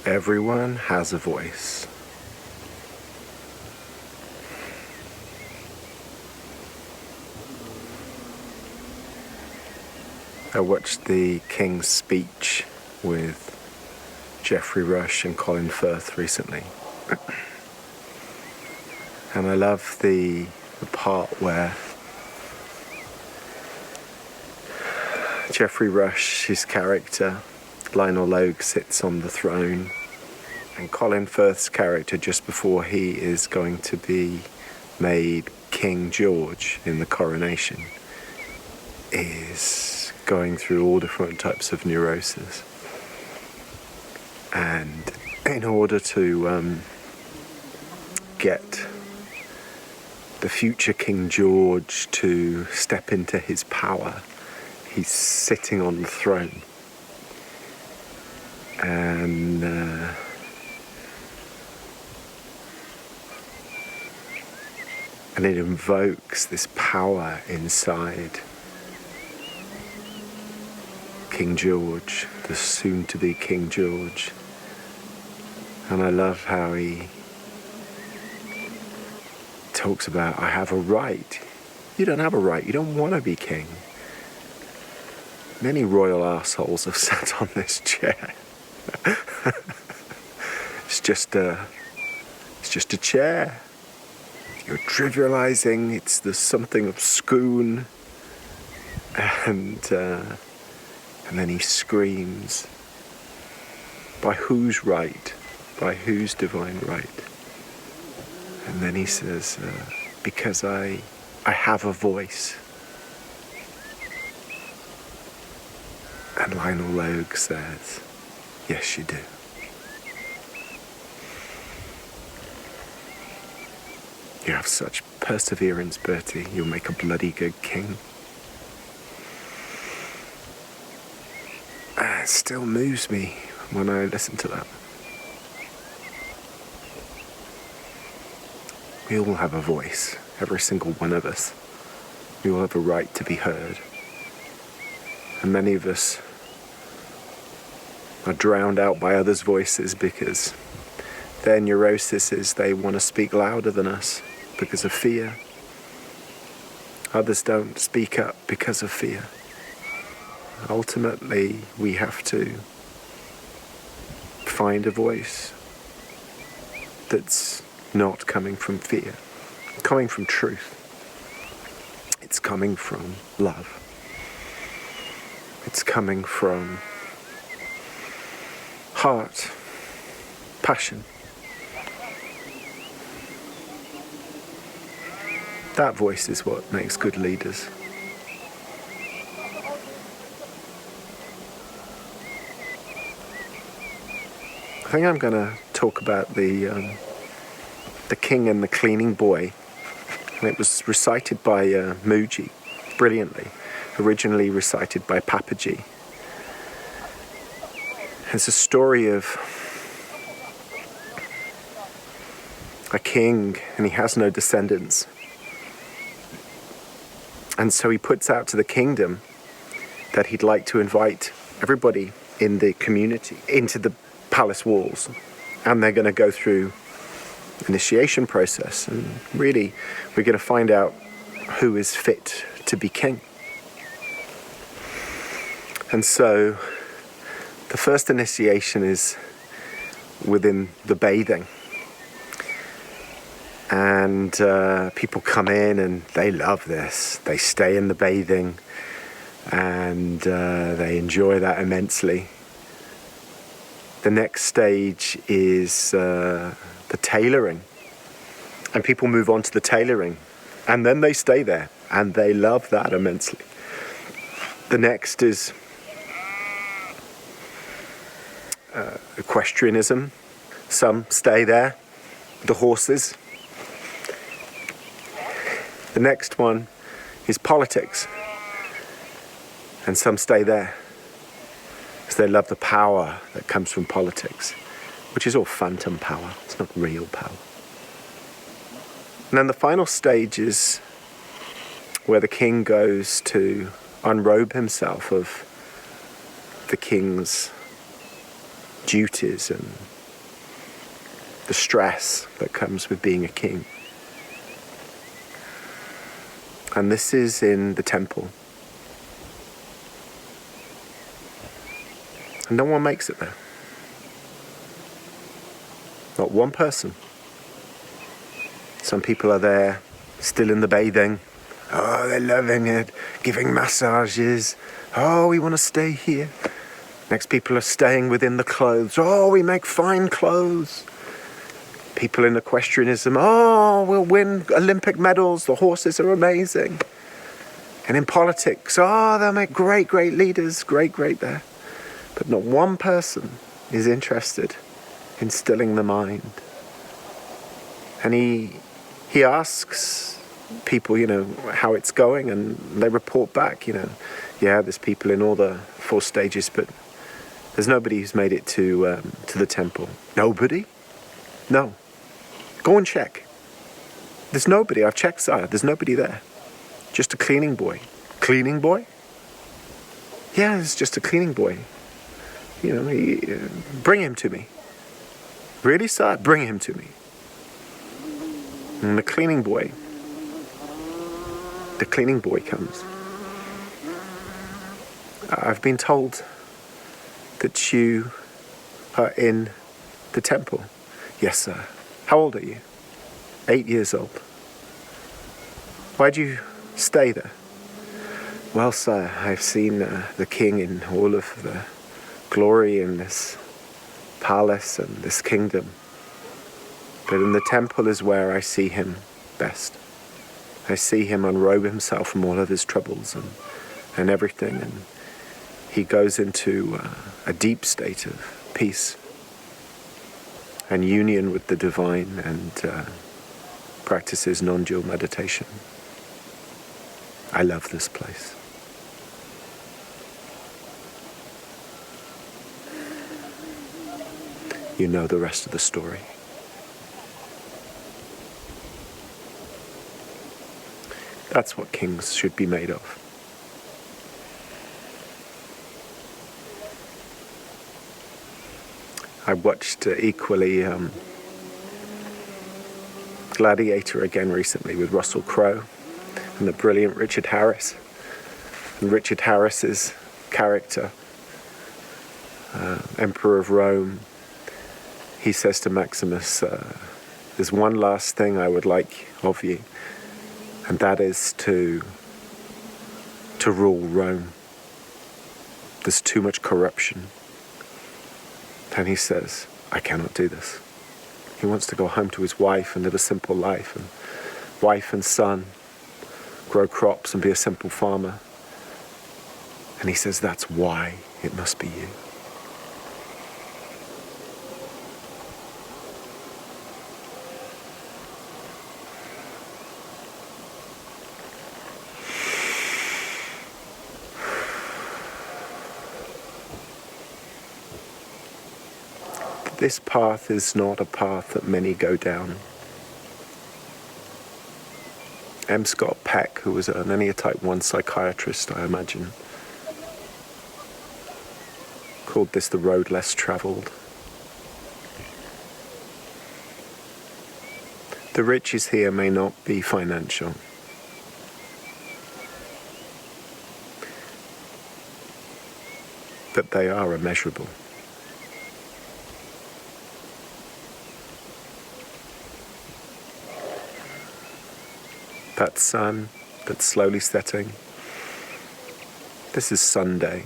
Everyone has a voice. I watched the King's Speech with Geoffrey Rush and Colin Firth recently. And I love the part where Geoffrey Rush, his character, Lionel Logue, sits on the throne, and Colin Firth's character, just before he is going to be made King George in the coronation, is going through all different types of neurosis. And in order to get the future King George to step into his power, he's sitting on the throne. And it invokes this power inside King George, the soon-to-be King George. And I love how he talks about, I have a right. You don't have a right. You don't want to be king. Many royal assholes have sat on this chair. It's just a chair. You're trivializing. It's the something of scoon. And then he screams, by whose right? By whose divine right? And then he says, because I have a voice. And Lionel Logue says, yes, you do. You have such perseverance, Bertie. You'll make a bloody good king. It still moves me when I listen to that. We all have a voice, every single one of us. We all have a right to be heard. And many of us are drowned out by others' voices because their neurosis is they want to speak louder than us because of fear. Others don't speak up because of fear. Ultimately, we have to find a voice that's not coming from fear, coming from truth. It's coming from love. It's coming from heart, passion. That voice is what makes good leaders. I think I'm going to talk about the King and the Cleaning Boy. And it was recited by Muji, brilliantly, originally recited by Papaji. It's a story of a king, and he has no descendants. And so he puts out to the kingdom that he'd like to invite everybody in the community into the palace walls, and they're going to go through initiation process, and really we're going to find out who is fit to be king. And so the first initiation is within the bathing, and people come in and they love this. They stay in the bathing and they enjoy that immensely. The next stage is the tailoring, and people move on to the tailoring, and then they stay there and they love that immensely. The next is equestrianism. Some stay there, the horses. The next one is politics, and some stay there because they love the power that comes from politics, which is all phantom power. It's not real power. And then the final stage is where the king goes to unrobe himself of the king's duties and the stress that comes with being a king. And this is in the temple. And no one makes it there. Not one person. Some people are there, still in the bathing. Oh, they're loving it, giving massages. Oh, we want to stay here. Next people are staying within the clothes. Oh, we make fine clothes. People in equestrianism, oh, we'll win Olympic medals. The horses are amazing. And in politics, oh, they'll make great, great leaders. Great there. But not one person is interested in stilling the mind. And he asks people, how it's going, and they report back, yeah, there's people in all the 4 stages, but there's nobody who's made it to the temple. Nobody? No. Go and check. There's nobody. I've checked, sire. There's nobody there. Just a cleaning boy. Cleaning boy? Yeah, it's just a cleaning boy. Bring him to me. Really, sir? Bring him to me. And the cleaning boy comes. I've been told that you are in the temple. Yes, sir. How old are you? 8 years old. Why do you stay there? Well, sir, I've seen the king in all of the glory in this palace and this kingdom. But in the temple is where I see him best. I see him unrobe himself from all of his troubles and everything. And he goes into a deep state of peace and union with the divine, and practices non-dual meditation. I love this place. You know the rest of the story. That's what kings should be made of. I watched equally Gladiator again recently with Russell Crowe and the brilliant Richard Harris. And Richard Harris's character, Emperor of Rome, he says to Maximus, there's one last thing I would like of you, and that is to rule Rome. There's too much corruption. And he says, I cannot do this. He wants to go home to his wife and live a simple life, and wife and son, grow crops and be a simple farmer. And he says, that's why it must be you. This path is not a path that many go down. Scott Peck, who was an Type 1 psychiatrist, I imagine, called this the road less travelled. The riches here may not be financial. But they are immeasurable. That sun that's slowly setting. This is Sunday.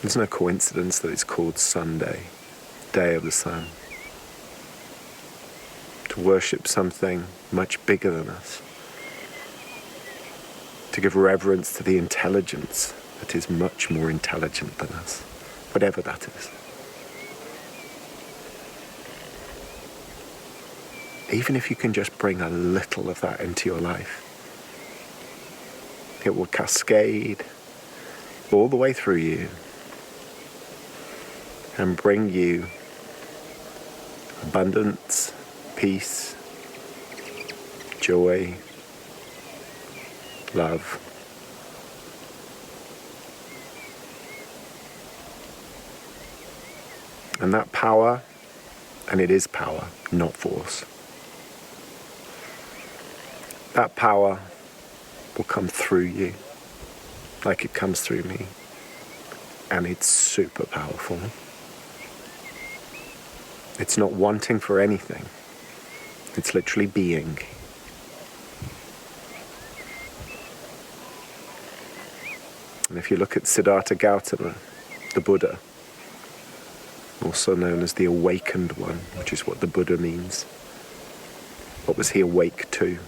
There's no coincidence that it's called Sunday, Day of the Sun. To worship something much bigger than us. To give reverence to the intelligence that is much more intelligent than us, whatever that is. Even if you can just bring a little of that into your life, it will cascade all the way through you and bring you abundance, peace, joy, love. And that power And it is power, not force. That power will come through you, like it comes through me. And it's super powerful. It's not wanting for anything. It's literally being. And if you look at Siddhartha Gautama, the Buddha, also known as the awakened one, which is what the Buddha means, what was he awake to?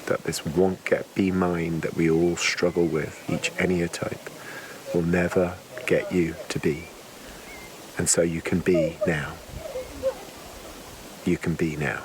That this want, get, be mind that we all struggle with, each Enneatype, will never get you to be. And so you can be now. You can be now.